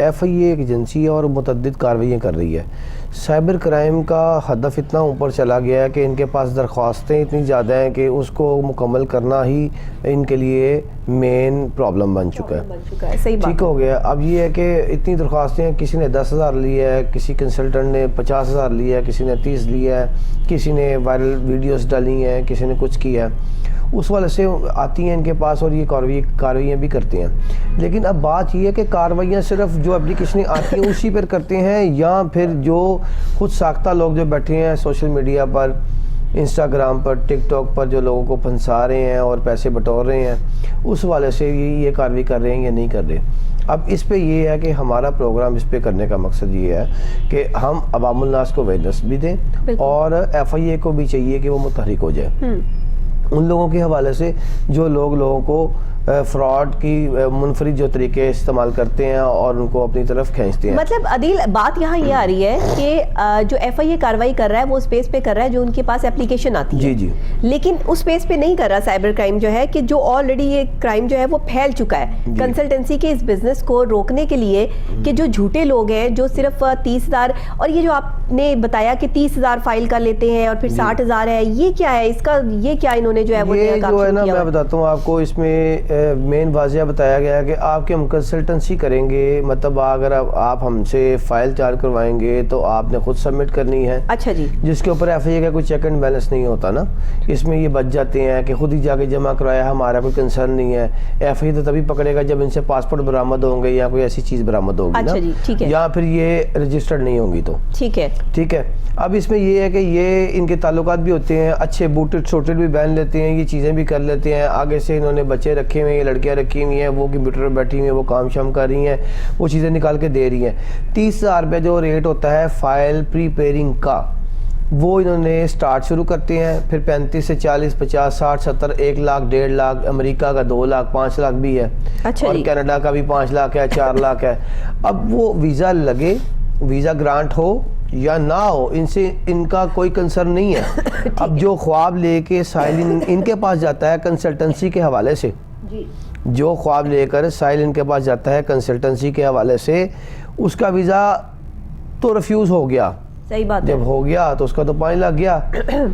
F آئی اے ایک agency ہے اور متعدد کارروائیاں کر رہی ہے. سائبر کرائم کا ہدف اتنا اوپر چلا گیا ہے کہ ان کے پاس درخواستیں اتنی زیادہ ہیں کہ اس کو مکمل کرنا ہی ان کے لیے مین پرابلم بن چکا ہے. ٹھیک ہو گیا. اب یہ ہے کہ اتنی درخواستیں ہیں, کسی نے 10,000 لیا ہے, کسی کنسلٹنٹ نے 50,000 لیا ہے, کسی نے 30 لیا ہے, کسی نے وائرل ویڈیوز ڈالی ہیں, کسی نے کچھ کیا ہے, اس والے سے آتی ہیں ان کے پاس اور یہ کارروائیاں بھی کرتے ہیں. لیکن اب بات یہ ہے کہ کارروائیاں صرف جو اپلیکیشنیں آتی ہیں اسی پر کرتے ہیں, یا پھر جو خود ساختہ لوگ جو بیٹھے ہیں سوشل میڈیا پر, انسٹاگرام پر, ٹک ٹاک پر, جو لوگوں کو پھنسا رہے ہیں اور پیسے بٹور رہے ہیں, اس والے سے یہ کارروائی کر رہے ہیں یا نہیں کر رہے. اب اس پہ یہ ہے کہ ہمارا پروگرام اس پہ کرنے کا مقصد یہ ہے کہ ہم عوام الناس کو اویئرنیس بھی دیں اور ایف آئی اے کو بھی چاہیے کہ وہ متحرک ہو جائے ان لوگوں کے حوالے سے جو لوگوں کو فراڈ کی منفرد جو طریقے استعمال کرتے ہیں اور ان کو اپنی طرف کھینچتے ہیں. مطلب عدیل بات یہاں یہ آ رہی ہے کہ جو ایف آئی اے کاروائی کر رہا ہے وہ اسپیس پہ کر رہا ہے جو ان کے پاس اپلیکیشن آتی ہے, جی جی, لیکن اس اسپیس پہ نہیں کر رہا سائبر کرائم جو ہے, کہ جو آلریڈی یہ کرائم جو ہے وہ پھیل چکا ہے کنسلٹنسی کے اس بزنس کو روکنے کے لیے, کہ جو جھوٹے لوگ ہیں جو صرف 30,000 اور یہ جو آپ نے بتایا کہ 30,000 فائل کر لیتے ہیں اور پھر 60,000 ہے, یہ کیا ہے اس کا, یہ کیا انہوں نے جو ہے وہ نا میں بتاتا ہوں آپ کو. اس میں مین واضح بتایا گیا ہے کہ آپ کے ہم کنسلٹنسی کریں گے, مطلب اگر آپ ہم سے فائل تیار کروائیں گے تو آپ نے خود سبمٹ کرنی ہے. اچھا جی. جس کے اوپر ایف آئی اے کا کوئی چیک اینڈ بیلنس نہیں ہوتا نا, اس میں یہ بچ جاتے ہیں کہ خود ہی جا کے جمع کرایا, ہمارا کوئی کنسرن نہیں ہے. ایف آئی اے تو تبھی پکڑے گا جب ان سے پاسپورٹ برآمد ہوں گے یا کوئی ایسی چیز برآمد ہوگی نا, یا پھر یہ رجسٹرڈ نہیں ہوں گی تو ٹھیک ہے. اب اس میں یہ ہے کہ یہ ان کے تعلقات بھی ہوتے ہیں, اچھے بوٹڈ چھوٹے بھی پہن لیتے ہیں, یہ چیزیں بھی کر لیتے ہیں. آگے سے انہوں نے بچے رکھے ہوئے ہیں, یہ لڑکیاں رکھی ہوئی ہیں, وہ کمپیوٹر پر بیٹھی ہوئی ہیں, وہ کام شام کر رہی ہیں, وہ چیزیں نکال کے دے رہی ہیں. 30,000 روپے جو ریٹ ہوتا ہے فائل پریپیئرنگ کا, وہ انہوں نے سٹارٹ شروع کرتے ہیں, پھر 35 سے 40 50 60 70 1 لاکھ 1.5 لاکھ, امریکہ کا 2 لاکھ 5 لاکھ بھی ہے, اور کینیڈا کا بھی 5 لاکھ ہے, 4 لاکھ ہے. اب وہ ویزا لگے, ویزا گرانٹ ہو یا نہ ہو, ان سے ان کا کوئی کنسرن نہیں ہے. اب جو خواب لے کے سائل ان کے پاس جاتا ہے کنسلٹنسی کے حوالے سے, جو خواب لے کر سائل ان کے پاس جاتا ہے کنسلٹنسی کے حوالے سے, اس کا ویزا تو ریفیوز ہو گیا. صحیح بات. جب ہو گیا تو اس کا تو 5 لاکھ گیا.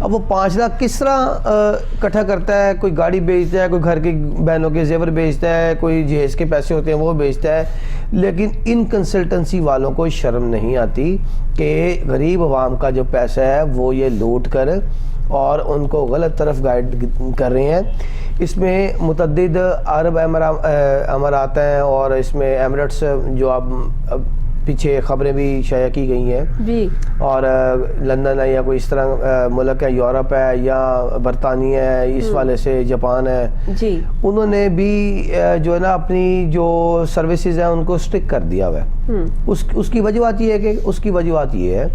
اب وہ 5 لاکھ کس طرح اکٹھا کرتا ہے؟ کوئی گاڑی بیچتا ہے, کوئی گھر کی بہنوں کے زیور بیچتا ہے, کوئی جہیز کے پیسے ہوتے ہیں وہ بیچتا ہے. لیکن ان کنسلٹنسی والوں کو شرم نہیں آتی کہ غریب عوام کا جو پیسہ ہے وہ یہ لوٹ کر اور ان کو غلط طرف گائیڈ کر رہے ہیں. اس میں متعدد عرب امارات ہیں, اور اس میں ایمریٹس جو آپ پیچھے خبریں بھی شائع کی گئی ہیں جی, اور لندن ہے یا کوئی اس طرح ملک ہے, یورپ ہے یا برطانیہ ہے, اس والے سے جاپان ہے جی, انہوں نے بھی جو ہے نا اپنی جو سروسز ہیں ان کو اسٹرک کر دیا ہوا ہے. اس کی وجوہات یہ ہے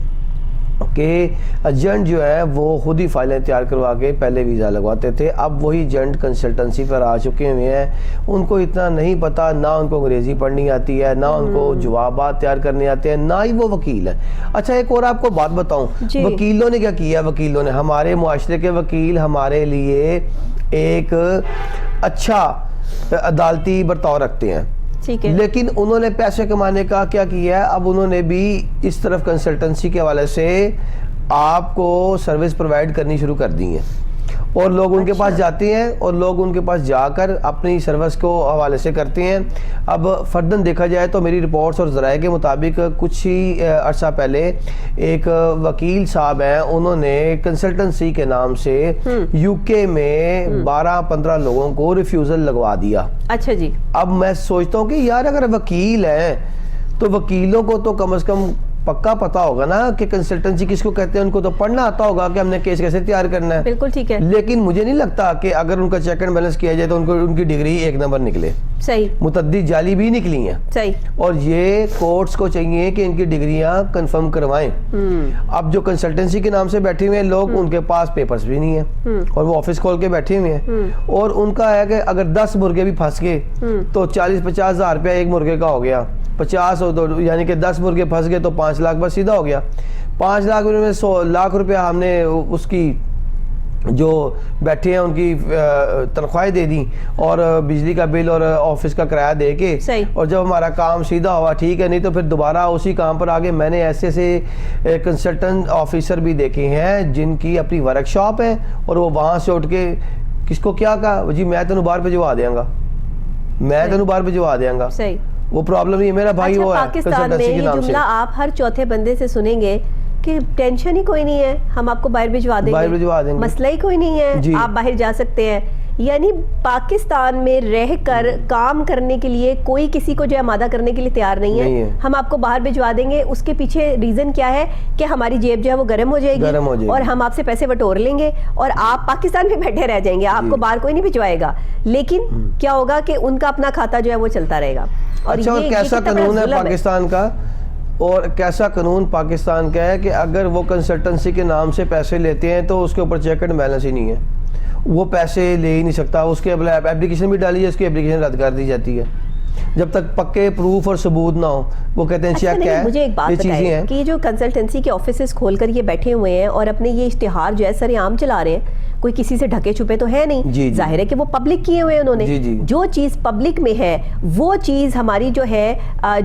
کہ ایجنٹ جو ہے وہ خود ہی فائلیں تیار کروا کے پہلے ویزا لگواتے تھے. اب وہی ایجنٹ کنسلٹنسی پر آ چکے ہوئے ہیں, ان کو اتنا نہیں پتا, نہ ان کو انگریزی پڑھنی آتی ہے, نہ ان کو جوابات تیار کرنے آتے ہیں, نہ ہی وہ وکیل ہے. اچھا ایک اور آپ کو بات بتاؤں, وکیلوں نے کیا کیا؟ وکیلوں نے, ہمارے معاشرے کے وکیل ہمارے لیے ایک اچھا عدالتی برتاؤ رکھتے ہیں, لیکن انہوں نے پیسے کمانے کا کیا کیا ہے؟ اب انہوں نے بھی اس طرف کنسلٹنسی کے حوالے سے آپ کو سروس پرووائڈ کرنی شروع کر دی ہیں, اور لوگ ان کے پاس جاتے ہیں اور لوگ ان کے پاس جا کر اپنی سروس کو حوالے سے کرتے ہیں. اب فرداً دیکھا جائے تو میری رپورٹس اور ذرائع کے مطابق کچھ ہی عرصہ پہلے ایک وکیل صاحب ہیں, انہوں نے کنسلٹنسی کے نام سے یو کے میں 12-15 لوگوں کو ریفیوزل لگوا دیا. اچھا جی. اب میں سوچتا ہوں کہ یار اگر وکیل ہیں تو وکیلوں کو تو کم از کم پکا پتا ہوگا نا کہ کنسلٹنسی کس کو کہتے ہیں, ان کو تو پڑھنا آتا ہوگا کہ ہم نے کیس کیسے تیار کرنا ہے. بالکل ٹھیک ہے. لیکن مجھے نہیں لگتا کہ اگر ان کا چیک اینڈ بیلنس کیا جائے تو ان کی ڈگری 1 نمبر نکلے. صحیح. متعدد جعلی بھی نکلی ہیں. صحیح. اور یہ کورٹس کو چاہیے کہ ان کی ڈگریاں کنفرم کروائیں. اب جو کنسلٹنسی کے نام سے بیٹھے ہوئے ہیں لوگ, ان کے پاس پیپرز بھی نہیں ہیں اور وہ آفس کھول کے بیٹھے ہوئے ہیں, اور ان کا ہے کہ اگر 10 مرغے بھی پھنس گئے تو 40-50 ہزار روپیہ ایک مرغے کا ہو گیا. 50 یعنی کہ 10 مرغے پھنس گئے تو 5 لاکھ بس سیدھا ہو گیا. 5 لاکھ میں 100 لاکھ روپیہ ہم نے اس کی جو بیٹھے ہیں ان کی تنخواہیں دے دیں اور بجلی کا بل اور آفس کا کرایہ دے کے, اور جب ہمارا کام سیدھا ہوا ٹھیک ہے, نہیں تو پھر دوبارہ اسی کام پر آگے. میں نے ایسے ایسے کنسلٹنٹ آفیسر بھی دیکھے ہیں جن کی اپنی ورک شاپ ہے اور وہ وہاں سے اٹھ کے کس کو کیا کہا جی میں تینوں باہر بھجوا دیا گا, میں تینوں باہر بھجوا دیا گا. وہ پرابلم نہیں ہے, میرا بھائی وہ ہے. پاکستان میں یہ جملہ آپ ہر چوتھے بندے سے سنیں گے کہ ٹینشن ہی کوئی نہیں ہے, ہم آپ کو باہر بھجوا دیں گے, مسئلہ ہی کوئی نہیں ہے, آپ باہر جا سکتے ہیں. یعنی پاکستان میں رہ کر کام کرنے کے لیے کوئی کسی کو جو ہے آمادہ کرنے کے لیے تیار نہیں ہے. ہم آپ کو باہر بھجوا دیں گے, اس کے پیچھے ریزن کیا ہے کہ ہماری جیب جو ہے وہ گرم ہو جائے گی اور ہم آپ سے پیسے بٹور لیں گے اور آپ پاکستان میں بیٹھے رہ جائیں گے, آپ کو باہر کوئی نہیں بھجوائے گا. لیکن کیا ہوگا کہ ان کا اپنا کھاتا جو ہے وہ چلتا رہے گا. اور کیسا قانون ہے پاکستان کا, اور کیسا قانون پاکستان کا ہے کہ اگر وہ کنسلٹنسی کے نام سے پیسے لیتے ہیں تو اس کے اوپر چیک اینڈ بیلنس ہی نہیں ہے, وہ پیسے لے ہی نہیں سکتا. اس کے اپلیکیشن بھی ڈالی ہے, اس کی اپلیکیشن رد کر دی جاتی ہے جب تک پکے پروف اور ثبوت نہ ہو. وہ کہتے ہیں چیک ہے. مجھے ایک بات بتائیں کہ یہ جو کنسلٹنسی کے آفیسز کھول کر یہ بیٹھے ہوئے ہیں اور اپنے یہ اشتہار جو ہے سر عام چلا رہے ہیں, کوئی کسی سے ڈھکے چھپے تو ہے نہیں, ظاہر ہے کہ وہ پبلک کیے ہوئے انہوں نے. جو چیز پبلک میں ہے وہ چیز ہماری جو ہے,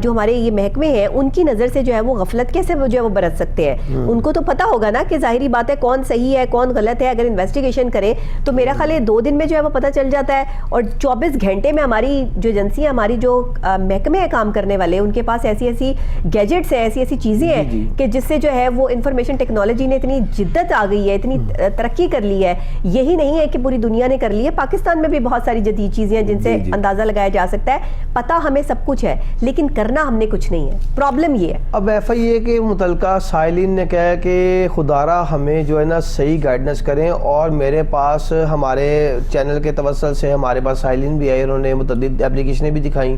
جو ہمارے یہ محکمے ہیں ان کی نظر سے جو ہے وہ غفلت کیسے جو ہے وہ برت سکتے ہیں. ان کو تو پتا ہوگا نا کہ ظاہری بات ہے کون صحیح ہے کون غلط ہے. اگر انویسٹیگیشن کریں تو میرا خیال ہے 2 دن میں جو ہے وہ پتا چل جاتا ہے, اور 24 گھنٹے میں ہماری جو ایجنسیاں, ہماری جو محکمے ہیں کام کرنے والے, ان کے پاس ایسی ایسی گیجٹس ہیں, ایسی ایسی چیزیں ہیں کہ جس سے جو ہے وہ انفارمیشن ٹیکنالوجی نے اتنی جدت آ گئی ہے, اتنی ترقی کر لی ہے. یہی نہیں ہے کہ پوری دنیا نے کر لی ہے, پاکستان میں بھی بہت ساری جدید چیزیں ہیں جن سے اندازہ لگایا جا سکتا ہے. پتہ ہمیں سب کچھ ہے لیکن کرنا ہم نے کچھ نہیں ہے. پرابلم یہ ہے. اب ایف آئی اے کے متعلقہ سائلین نے کہا کہ خدارہ ہمیں جو ہے نا صحیح گائیڈنس کریں, اور میرے پاس ہمارے چینل کے توسل سے ہمارے پاس سائلین بھی آئے, انہوں نے متعدد اپلیکیشنیں بھی دکھائیں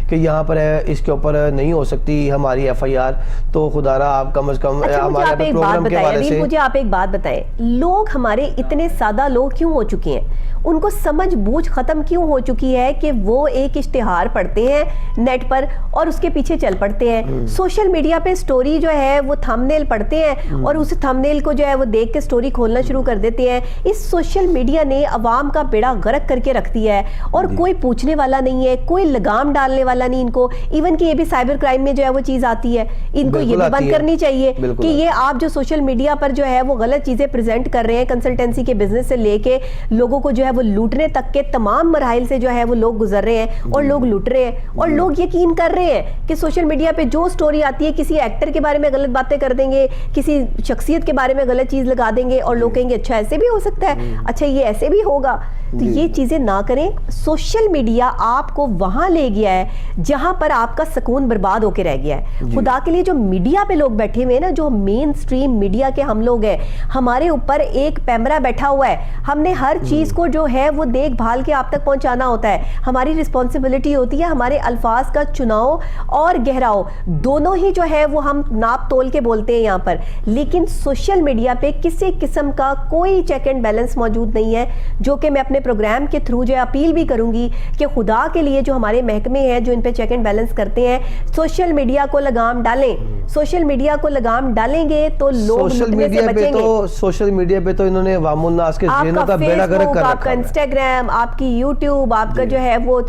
کہ یہاں پر اس کے اوپر نہیں ہو سکتی ہماری ایف آئی آر. تو خدارہ آپ کم از کم ہمارے پروگرام کے حوالے سے مجھے آپ ایک بات بتائیں, لوگ ہمارے اتنے سادہ لوگ کیوں ہو چکے ہیں, ان کو سمجھ بوجھ ختم کیوں ہو چکی ہے کہ وہ ایک اشتہار پڑھتے ہیں نیٹ پر اور اس کے پیچھے چل پڑتے ہیں. سوشل میڈیا پہ سٹوری جو ہے وہ تھمبنیل پڑھتے ہیں اور اس تھمبنیل کو جو ہے وہ دیکھ کے سٹوری کھولنا شروع کر دیتے ہیں. اس سوشل میڈیا نے عوام کا بیڑا غرق کر کے رکھ دیا ہے اور کوئی پوچھنے والا نہیں ہے, کوئی لگام ڈالنے والا نہیں ان کو. ایون کہ یہ بھی سائبر کرائم میں جو ہے وہ چیز آتی ہے, ان کو یہ بھی بند کرنی چاہیے کہ یہ آپ جو سوشل میڈیا پر جو ہے وہ غلط چیزیں پریزنٹ کر رہے ہیں, کنسلٹنسی کے بزنس سے لے کے لوگوں کو جو ہے وہ لوٹنے تک کے تمام مراحل سے جو ہے وہ لوگ گزر رہے ہیں اور لوگ لوٹ رہے ہیں. اور لوگ یقین کر رہے ہیں کہ سوشل میڈیا پہ جو سٹوری آتی ہے, کسی ایکٹر کے بارے میں غلط باتیں کر دیں گے, کسی شخصیت کے بارے میں غلط چیز لگا دیں گے اور لوگ کہیں گے اچھا ایسے بھی ہو سکتا ہے, اچھا یہ ایسے بھی ہوگا. تو یہ چیزیں نہ کریں. سوشل میڈیا آپ کو وہاں لے گیا ہے جہاں پر آپ کا سکون برباد ہو کے رہ گیا ہے. خدا کے لیے جو میڈیا پہ لوگ بیٹھے ہوئے ہیں نا, جو مین سٹریم میڈیا کے ہم لوگ ہیں, ہمارے اوپر ایک پیمرا بیٹھا ہوا ہے, ہم نے ہر چیز کو جو ہے وہ دیکھ بھال کے آپ تک پہنچانا ہوتا ہے. ہماری رسپانسبلٹی ہوتی ہے ہمارے الفاظ کا چناؤ اور گہراؤ دونوں ہی جو ہے وہ ہم ناپ تول کے بولتے ہیں یہاں پر. لیکن سوشل میڈیا پہ کسی قسم کا کوئی چیک اینڈ بیلنس موجود نہیں ہے, جو کہ میں اپنے پروگرام کے تھرو جو اپیل بھی کروں گی کہ خدا کے لیے جو ہمارے محکمے ہیں جو ان پہ چیک اینڈ بیلنس کرتے ہیں, سوشل میڈیا کو لگام ڈالیں. سوشل میڈیا کو لگام ڈالیں گے تو لوگ لوٹنے سے بچیں گے. سوشل میڈیا پہ تو انہوں نے عوام الناس کے ذہنوں کا بیڑا غرق کر رکھا ہے. آپ کا انسٹاگرام, آپ کی یوٹیوب, آپ کا جو ہے وہ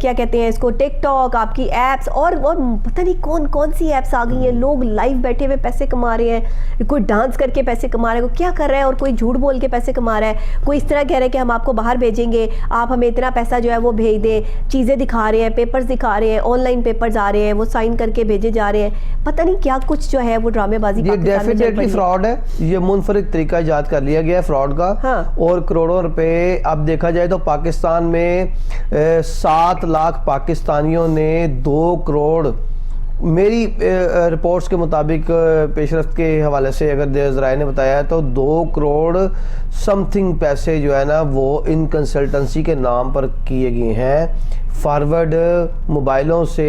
کیا کہتے ہیں اس کو, ٹک ٹاک, آپ کی ایپس اور پتہ نہیں کون کون سی ایپس آ گئی ہیں. لوگ لائیو بیٹھے ہوئے پیسے کما رہے ہیں, کوئی ڈانس کر کے پیسے کما رہا ہے, کوئی کیا کر رہا ہے, اور کوئی جھوٹ بول کے پیسے کما رہا ہے, کوئی اس طرح کہہ رہا ہے کہ ہم آپ کو باہر بھیجیں گے, آپ ہمیں اتنا پیسہ جو ہے وہ بھیج دیں. چیزیں دکھا رہے ہیں, پیپرز دکھا رہے ہیں, آن لائن پیپرز آ رہے ہیں, وہ سائن کر کے بھیجے جا رہے ہیں. پتہ نہیں کیا کچھ جو ہے وہ ڈرامے بازی یہ ڈیفینیٹلی فراڈ ہے. یہ منفرد طریقہ ایجاد کر لیا گیا ہے فراڈ کا, اور کروڑوں روپے اب دیکھا جائے تو پاکستان میں 7 لاکھ پاکستانیوں نے 2 کروڑ, میری رپورٹس کے مطابق پیش رفت کے حوالے سے اگر ذرائع نے بتایا ہے تو 2 کروڑ سم تھنگ پیسے جو ہے نا وہ ان کنسلٹنسی کے نام پر کیے گئے ہیں. فارورڈ موبائلوں سے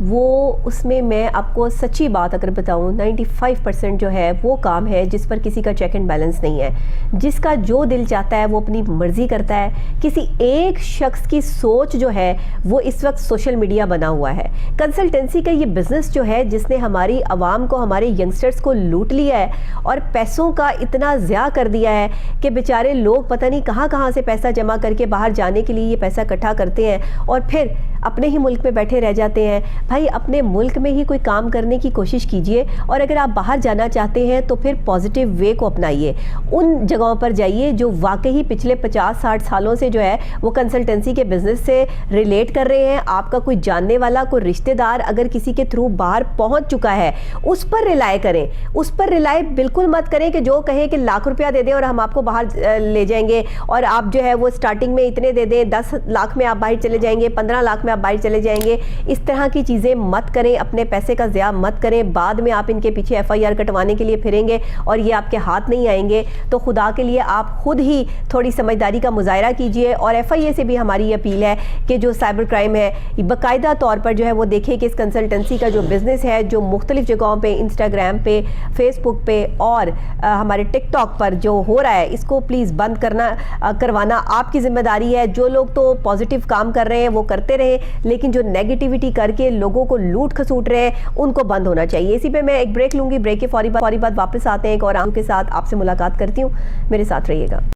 وہ اس میں میں آپ کو سچی بات اگر بتاؤں 95% جو ہے وہ کام ہے جس پر کسی کا چیک اینڈ بیلنس نہیں ہے، جس کا جو دل چاہتا ہے وہ اپنی مرضی کرتا ہے. کسی ایک شخص کی سوچ جو ہے وہ اس وقت سوشل میڈیا بنا ہوا ہے. کنسلٹنسی کا یہ بزنس جو ہے جس نے ہماری عوام کو، ہمارے ینگسٹرز کو لوٹ لیا ہے اور پیسوں کا اتنا ضیاع کر دیا ہے کہ بیچارے لوگ پتہ نہیں کہاں کہاں سے پیسہ جمع کر کے باہر جانے کے لیے یہ پیسہ اکٹھا کرتے ہیں اور پھر اپنے ہی ملک میں بیٹھے رہ جاتے ہیں. بھائی اپنے ملک میں ہی کوئی کام کرنے کی کوشش کیجئے، اور اگر آپ باہر جانا چاہتے ہیں تو پھر پازیٹیو وے کو اپنائیے. ان جگہوں پر جائیے جو واقعی پچھلے 50-60 سالوں سے جو ہے وہ کنسلٹنسی کے بزنس سے ریلیٹ کر رہے ہیں. آپ کا کوئی جاننے والا، کوئی رشتہ دار اگر کسی کے تھرو باہر پہنچ چکا ہے اس پر ریلائی کریں. اس پر ریلائی بالکل مت کریں کہ جو کہے کہ لاکھ روپیہ دے دیں اور ہم آپ کو باہر لے جائیں گے، اور آپ جو ہے وہ سٹارٹنگ میں اتنے دے دیں، 10 لاکھ میں آپ باہر چلے جائیں گے، 15 لاکھ میں آپ باہر چلے جائیں گے. اس طرح کی چیزیں مت کریں، اپنے پیسے کا ضیاع مت کریں. بعد میں آپ ان کے پیچھے FIR کٹوانے کے لیے پھریں گے اور یہ آپ کے ہاتھ نہیں آئیں گے. تو خدا کے لیے آپ خود ہی تھوڑی سمجھداری کا مظاہرہ کیجئے. اور FIA سے بھی ہماری اپیل ہے کہ جو سائبر کرائم ہے باقاعدہ طور پر جو ہے وہ دیکھیں کہ اس کنسلٹنسی کا جو بزنس ہے جو مختلف جگہوں پہ، انسٹاگرام پہ، فیس بک پہ اور ہمارے ٹک ٹاک پر جو ہو رہا ہے، اس کو پلیز بند کروانا آپ کی ذمہ داری ہے. جو لوگ تو پازیٹیو کام کر رہے ہیں وہ کرتے رہے، لیکن جو نیگیٹیوٹی کر کے لوگوں کو لوٹ کھسوٹ رہے ہیں ان کو بند ہونا چاہیے. اسی پہ میں ایک بریک لوں گی، بریک کے فوری بعد واپس آتے ہیں ایک اور کے ساتھ آپ سے ملاقات کرتی ہوں. میرے ساتھ رہیے گا.